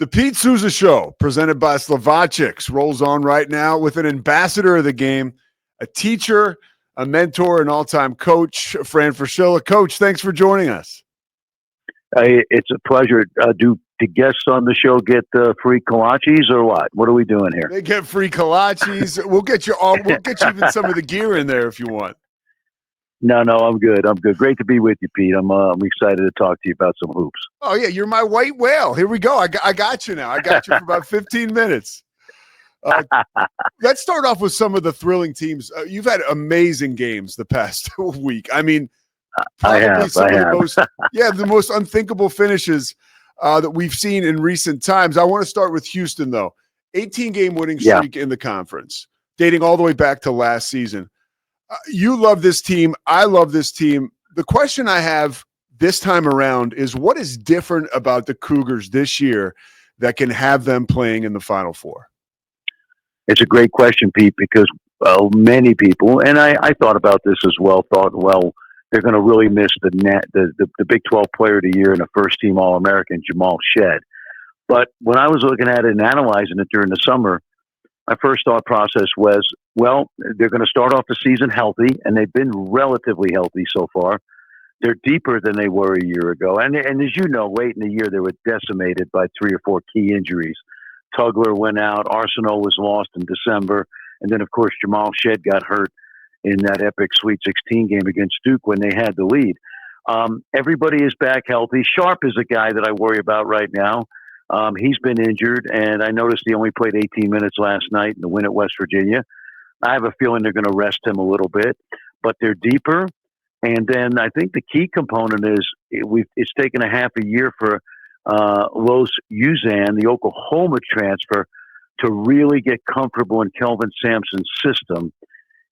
The Pete Souza Show, presented by Slovacics, rolls on right now with an ambassador of the game, a teacher, a mentor, an all-time coach, Fran Fraschilla. Coach, thanks for joining us. It's a pleasure. Do the guests on the show get free kolaches or what? What are we doing here? They get free kolaches. We'll get you all. We'll get you even some of the gear in there if you want. No, I'm good. Great to be with you, Pete. I'm excited to talk to you about some hoops. Oh yeah, you're my white whale. Here we go. I got you now. I got you for about 15 minutes. Let's start off with some of the thrilling teams. You've had amazing games the past week. I mean, probably the most unthinkable finishes that we've seen in recent times. I want to start with Houston, though. 18-game winning streak in the conference, dating all the way back to last season. You love this team. I love this team. The question I have this time around is, what is different about the Cougars this year that can have them playing in the Final Four? It's a great question, Pete, because many people, and I thought about this as well, they're going to really miss the Big 12 Player of the Year and a first-team All-American, Jamal Shead. But when I was looking at it and analyzing it during the summer, my first thought process was, well, they're going to start off the season healthy, and they've been relatively healthy so far. They're deeper than they were a year ago. And as you know, late in the year, they were decimated by 3 or 4 key injuries. Tugler went out. Arsenault was lost in December. And then, of course, Jamal Shead got hurt in that epic Sweet 16 game against Duke when they had the lead. Everybody is back healthy. Sharp is a guy that I worry about right now. He's been injured, and I noticed he only played 18 minutes last night in the win at West Virginia. I have a feeling they're going to rest him a little bit, but they're deeper. And then I think the key component is it's taken a half a year for Los Uzan, the Oklahoma transfer, to really get comfortable in Kelvin Sampson's system.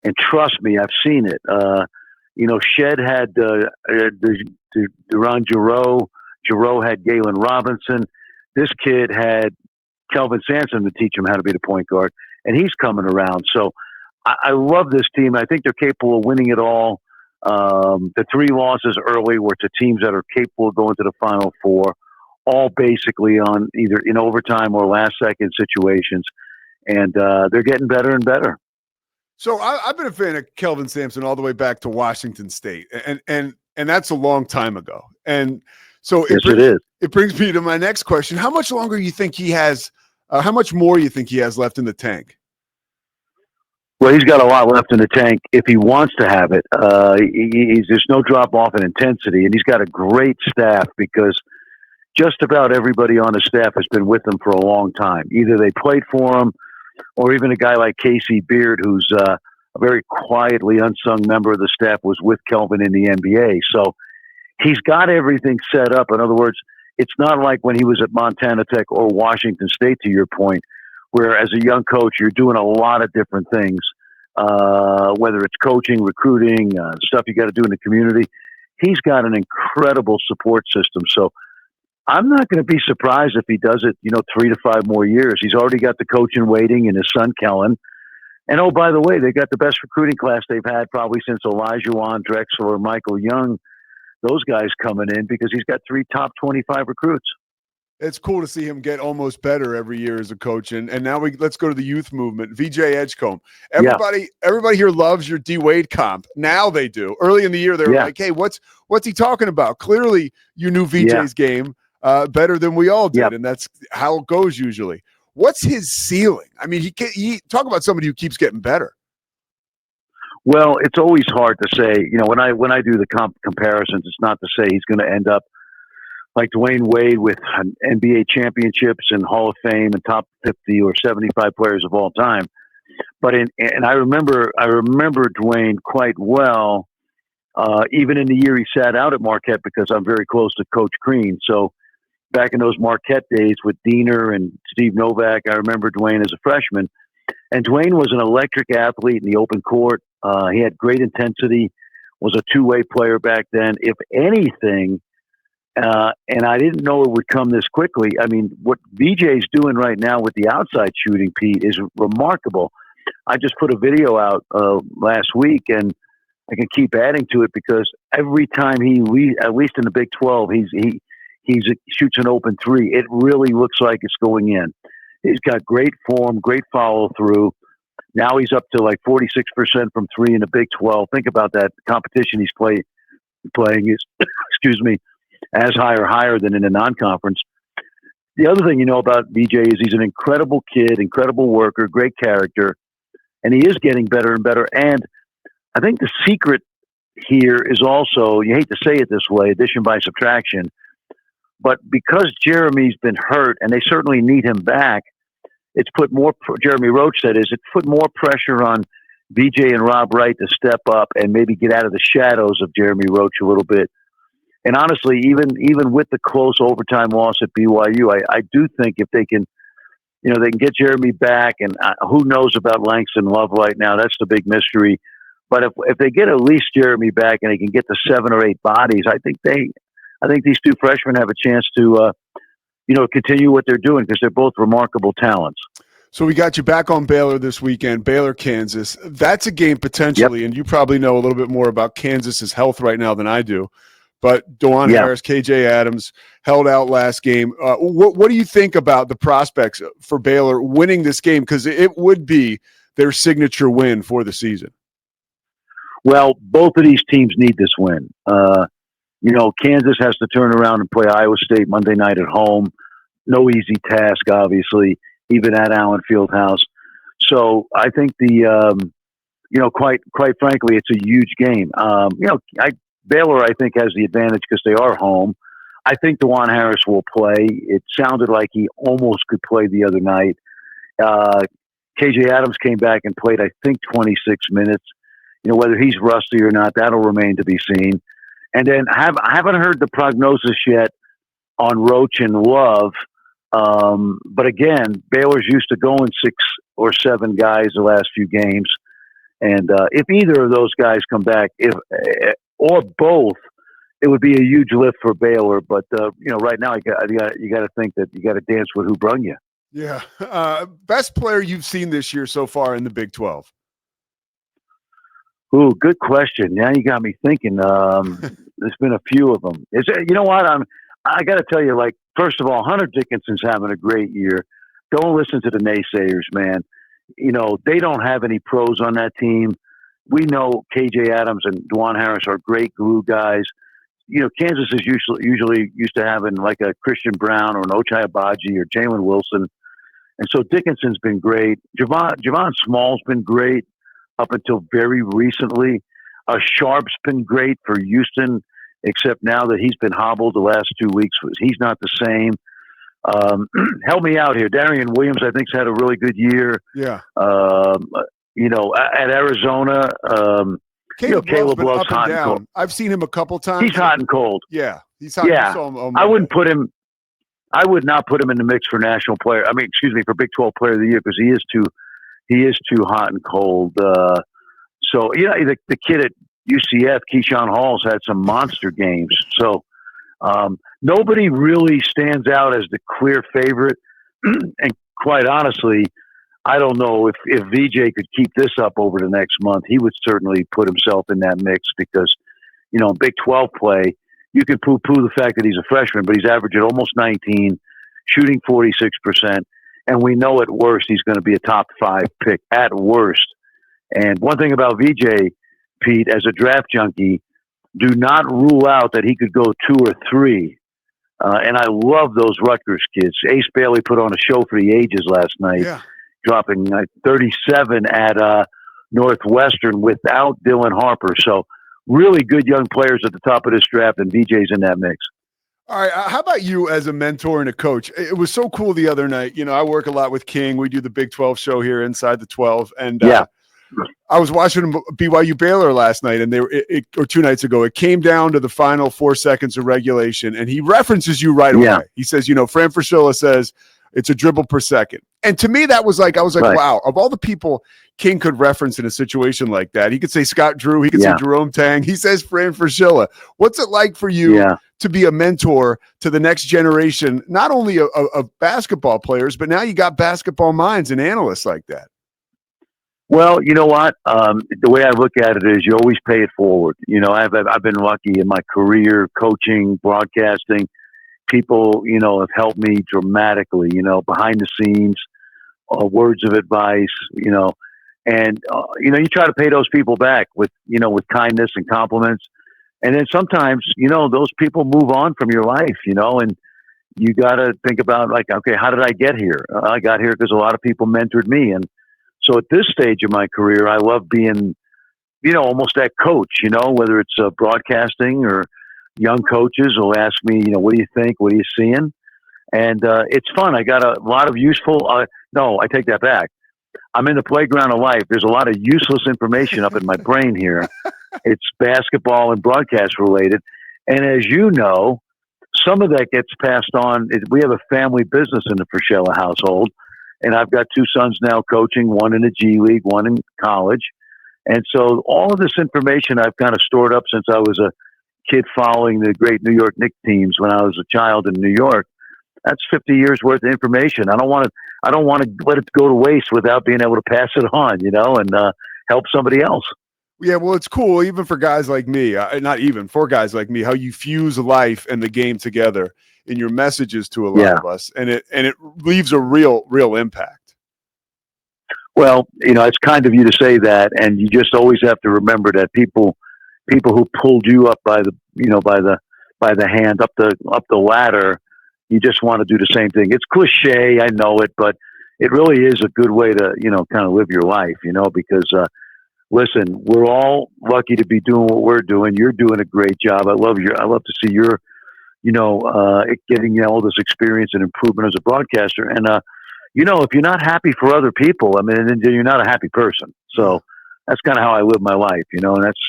And trust me, I've seen it. Shed had Duran Giroux. Giroux had Galen Robinson. This kid had Kelvin Sampson to teach him how to be the point guard, and he's coming around. So I love this team. I think they're capable of winning it all. The 3 losses early were to teams that are capable of going to the Final Four, all basically on either in overtime or last-second situations, and they're getting better and better. So I've been a fan of Kelvin Sampson all the way back to Washington State, and that's a long time ago. And so it brings me to my next question: how much longer you think he has? How much more you think he has left in the tank? Well, he's got a lot left in the tank if he wants to have it. There's no drop off in intensity, and he's got a great staff because just about everybody on the staff has been with him for a long time. Either they played for him, or even a guy like Casey Beard, who's a very quietly unsung member of the staff, was with Kelvin in the NBA. So he's got everything set up. In other words, it's not like when he was at Montana Tech or Washington State, to your point, where as a young coach, you're doing a lot of different things, whether it's coaching, recruiting, stuff you got to do in the community. He's got an incredible support system. So I'm not going to be surprised if he does it, 3 to 5 more years. He's already got the coach in waiting and his son, Kellen. And, oh, by the way, they got the best recruiting class they've had probably since Olajuwon, Drexler, or Michael Young. Those guys coming in because he's got 3 top 25 recruits. It's cool to see him get almost better every year as a coach. And now let's go to the youth movement. VJ Edgecombe. Everybody here loves your D Wade comp. Now they do. Early in the year, they were like, hey, what's he talking about? Clearly you knew VJ's game better than we all did. And that's how it goes usually. What's his ceiling? I mean, he talk about somebody who keeps getting better. Well, it's always hard to say, when I do the comparisons, it's not to say he's going to end up like Dwayne Wade with NBA championships and Hall of Fame and top 50 or 75 players of all time. But I remember Dwayne quite well, even in the year he sat out at Marquette, because I'm very close to Coach Crean. So back in those Marquette days with Diener and Steve Novak, I remember Dwayne as a freshman. And Dwayne was an electric athlete in the open court. He had great intensity, was a two-way player back then. If anything, and I didn't know it would come this quickly. I mean, what VJ's doing right now with the outside shooting, Pete, is remarkable. I just put a video out last week, and I can keep adding to it because every time at least in the Big 12, he he shoots an open three, it really looks like it's going in. He's got great form, great follow through. Now he's up to like 46% from three in the Big 12. Think about that. The competition he's playing is, excuse me, as high or higher than in the non-conference. The other thing you know about VJ is he's an incredible kid, incredible worker, great character, and he is getting better and better. And I think the secret here is also, you hate to say it this way, addition by subtraction, but because Jeremy's been hurt and they certainly need him back, it's put more, Jeremy Roach said, it's put more pressure on VJ and Rob Wright to step up and maybe get out of the shadows of Jeremy Roach a little bit. And honestly, even with the close overtime loss at BYU, I do think if they can, they can get Jeremy back, and who knows about Langston Love right now? That's the big mystery. But if they get at least Jeremy back and they can get to 7 or 8 bodies, I think these two freshmen have a chance to, continue what they're doing because they're both remarkable talents. So we got you back on Baylor this weekend, Baylor, Kansas. That's a game potentially, and you probably know a little bit more about Kansas's health right now than I do. But Dajuan Harris, KJ Adams held out last game. What do you think about the prospects for Baylor winning this game? Because it would be their signature win for the season. Well, both of these teams need this win. Kansas has to turn around and play Iowa State Monday night at home. No easy task, obviously, even at Allen Fieldhouse. So I think quite frankly, it's a huge game. Baylor, I think, has the advantage because they are home. I think Dajuan Harris will play. It sounded like he almost could play the other night. KJ Adams came back and played, I think, 26 minutes. Whether he's rusty or not, that'll remain to be seen. And then I haven't heard the prognosis yet on Roach and Love. But again, Baylor's used to going 6 or 7 guys the last few games. And if either of those guys come back, or both, it would be a huge lift for Baylor. But right now, you got to think that you got to dance with who brung you. Yeah, best player you've seen this year so far in the Big 12. Ooh, good question. Now you got me thinking. There's been a few of them. You know what? I got to tell you, first of all, Hunter Dickinson's having a great year. Don't listen to the naysayers, man. They don't have any pros on that team. We know KJ Adams and Dajuan Harris are great glue guys. Kansas is usually used to having like a Christian Brown or an Ochai Agbaji or Jalen Wilson. And so Dickinson's been great. Javon Small's been great up until very recently. Sharp's been great for Houston, except now that he's been hobbled the last 2 weeks. He's not the same. Help me out here. Darian Williams, I think, has had a really good year. Yeah. At Arizona, Caleb Love's hot and cold. I've seen him a couple times. He's hot and cold. Yeah. He's hot. Yeah. I would not put him in the mix for national player. For Big 12 player of the year because he is too hot and cold. So the kid at UCF, Keyshawn Hall's had some monster games. So nobody really stands out as the clear favorite. And quite honestly, I don't know if VJ could keep this up over the next month. He would certainly put himself in that mix because, in Big 12 play, you can poo-poo the fact that he's a freshman, but he's averaging almost 19, shooting 46%. And we know at worst he's going to be a top 5 pick at worst. And one thing about VJ, Pete, as a draft junkie, do not rule out that he could go 2 or 3. And I love those Rutgers kids. Ace Bailey put on a show for the ages last night, dropping 37 at Northwestern without Dylan Harper. So really good young players at the top of this draft, and VJ's in that mix. All right. How about you as a mentor and a coach? It was so cool the other night. I work a lot with King. We do the Big 12 show here inside the 12. And I was watching BYU Baylor last night, and or 2 nights ago. It came down to the final 4 seconds of regulation, and he references you right away. He says, Fran Fraschilla says it's a dribble per second. And to me, that was I was like, wow, of all the people King could reference in a situation like that, he could say Scott Drew, he could say Jerome Tang, he says Fran Fraschilla. What's it like for you to be a mentor to the next generation, not only of basketball players, but now you got basketball minds and analysts like that? Well, you know what? The way I look at it is you always pay it forward. I've been lucky in my career, coaching, broadcasting. people, have helped me dramatically, behind the scenes, words of advice, and, you try to pay those people back with kindness and compliments. And then sometimes, those people move on from your life, and you got to think about like, okay, how did I get here? I got here because a lot of people mentored me. And so at this stage of my career, I love being, almost that coach, whether it's broadcasting or young coaches will ask me, what do you think? What are you seeing? And it's fun. I got a lot of useful, no, I take that back. I'm in the playground of life. There's a lot of useless information up in my brain here. It's basketball and broadcast related. And as you know, some of that gets passed on. We have a family business in the Fraschilla household, and I've got two sons now coaching, one in the G League, one in college. And so all of this information I've kind of stored up since I was a kid following the great New York Knicks teams when I was a child in New York. That's 50 years worth of information. I don't want to let it go to waste without being able to pass it on, and help somebody else. Yeah, well, it's cool, even for guys like me, not even for guys like me, how you fuse life and the game together in your messages to a lot of us, and it leaves a real impact. Well, it's kind of you to say that, and you just always have to remember that people who pulled you up by the hand up the ladder, you just want to do the same thing. It's cliche, I know it, but it really is a good way to kind of live your life, because. Listen, we're all lucky to be doing what we're doing. You're doing a great job. I love to see your, getting all this experience and improvement as a broadcaster. And, if you're not happy for other people, then you're not a happy person. So that's kind of how I live my life, and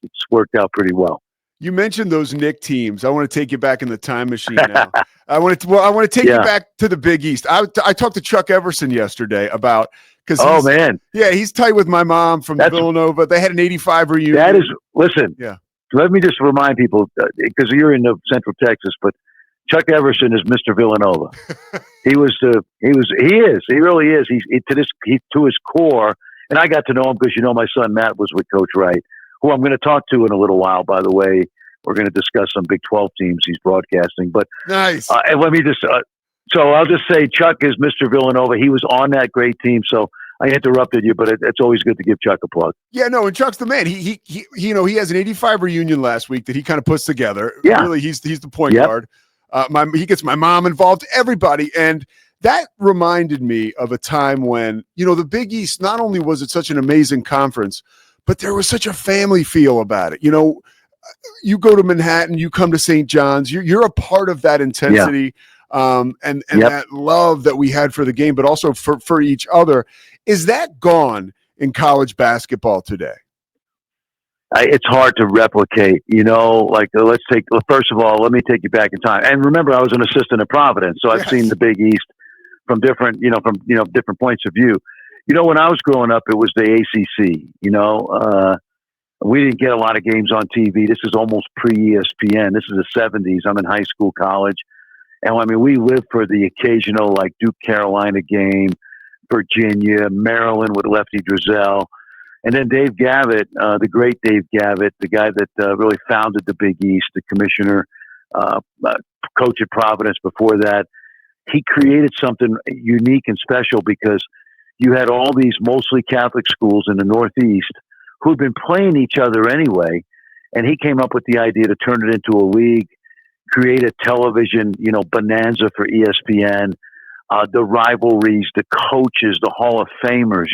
it's worked out pretty well. You mentioned those Knick teams. I want to take you back in the time machine now. I want to take you back to the Big East. I talked to Chuck Everson yesterday about. Oh man, yeah, he's tight with my mom from Villanova. They had an '85 reunion. That is, listen. Yeah, let me just remind people because you're in Central Texas, but Chuck Everson is Mr. Villanova. He really is. He's to his core. And I got to know him because my son Matt was with Coach Wright, who I'm going to talk to in a little while. By the way, we're going to discuss some Big 12 teams he's broadcasting. But nice. And let me just. So I'll just say Chuck is Mr. Villanova. He was on that great team. So I interrupted you, but it's always good to give Chuck a plug. Yeah, no, and Chuck's the man. He he has an '85 reunion last week that he kind of puts together. Yeah, really, he's the point guard. He gets my mom involved, everybody, and that reminded me of a time when the Big East. Not only was it such an amazing conference, but there was such a family feel about it. You go to Manhattan, you come to St. John's, you're a part of that intensity. Yeah. And that love that we had for the game, but also for each other. Is that gone in college basketball today? It's hard to replicate, first of all, let me take you back in time. And remember, I was an assistant at Providence, so I've seen the Big East from different, different points of view. When I was growing up, it was the ACC, we didn't get a lot of games on TV. This is almost pre-ESPN. This is the 70s. I'm in high school, college. And we lived for the occasional Duke Carolina game, Virginia, Maryland with Lefty Drizel. And then Dave Gavitt, the great Dave Gavitt, the guy that really founded the Big East, the commissioner, coach at Providence before that, he created something unique and special because you had all these mostly Catholic schools in the Northeast who'd been playing each other anyway. And he came up with the idea to turn it into a league, create a television, bonanza for ESPN, the rivalries, the coaches, the Hall of Famers.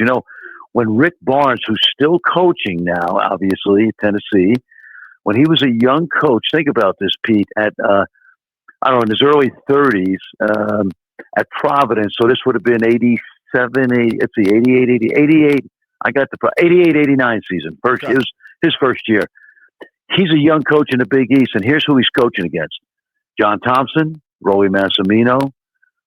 When Rick Barnes, who's still coaching now, obviously, at Tennessee, when he was a young coach, think about this, Pete, at, in his early 30s at Providence. So this would have been 88, I got the 88, 89 season. It was his first year. He's a young coach in the Big East, and here's who he's coaching against. John Thompson, Rolly Massimino,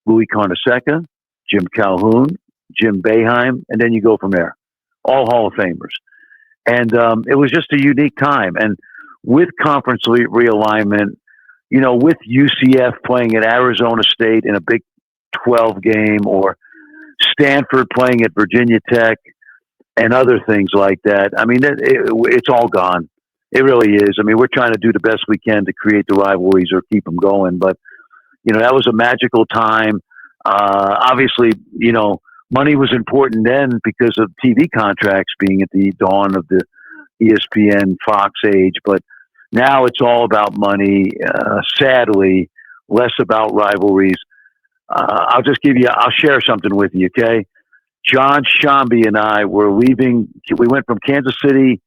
Louis Carnesecca, Jim Calhoun, Jim Boeheim, and then you go from there. All Hall of Famers. And it was just a unique time. And with conference realignment, with UCF playing at Arizona State in a Big 12 game, or Stanford playing at Virginia Tech, and other things like that, it's all gone. It really is. We're trying to do the best we can to create the rivalries or keep them going. But, That was a magical time. Obviously, money was important then because of TV contracts being at the dawn of the ESPN Fox age, but now it's all about money. Sadly, less about rivalries. I'll share something with you, okay? John Shambi and I were leaving. We went from Kansas City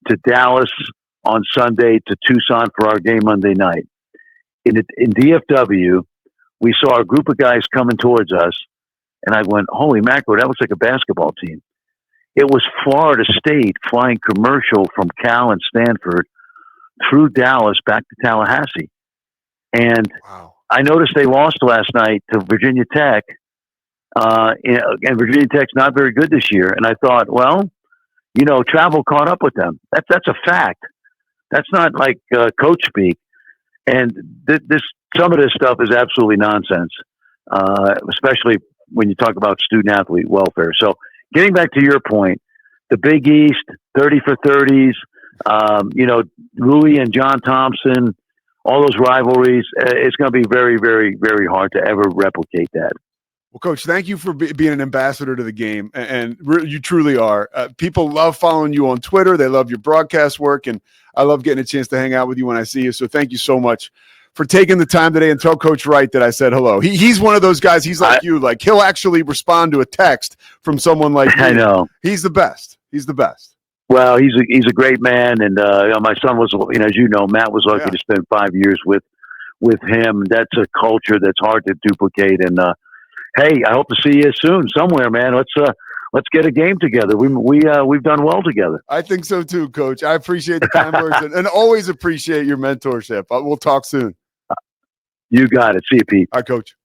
to Dallas on Sunday to Tucson for our game Monday night. In DFW, we saw a group of guys coming towards us, and I went, holy mackerel, that looks like a basketball team. It was Florida State flying commercial from Cal and Stanford through Dallas back to Tallahassee. And wow. I noticed they lost last night to Virginia Tech, and Virginia Tech's not very good this year. And I thought, well, travel caught up with them. That's a fact. That's not like coach speak. And some of this stuff is absolutely nonsense, especially when you talk about student athlete welfare. So getting back to your point, the Big East, 30 for 30s, Louis and John Thompson, all those rivalries, it's going to be very, very, very hard to ever replicate that. Well, Coach, thank you for being an ambassador to the game, and you truly are. People love following you on Twitter. They love your broadcast work, and I love getting a chance to hang out with you when I see you. So thank you so much for taking the time today, and tell Coach Wright that I said hello. He's one of those guys. He's like you. Like, he'll actually respond to a text from someone like you. I know. He's the best. He's the best. Well, he's a great man, and my son was, as you know, Matt was lucky to spend 5 years with him. That's a culture that's hard to duplicate, and hey, I hope to see you soon somewhere, man. Let's get a game together. We've done well together. I think so too, Coach. I appreciate the kind words and always appreciate your mentorship. We'll talk soon. You got it. See you, Pete. All right, Coach.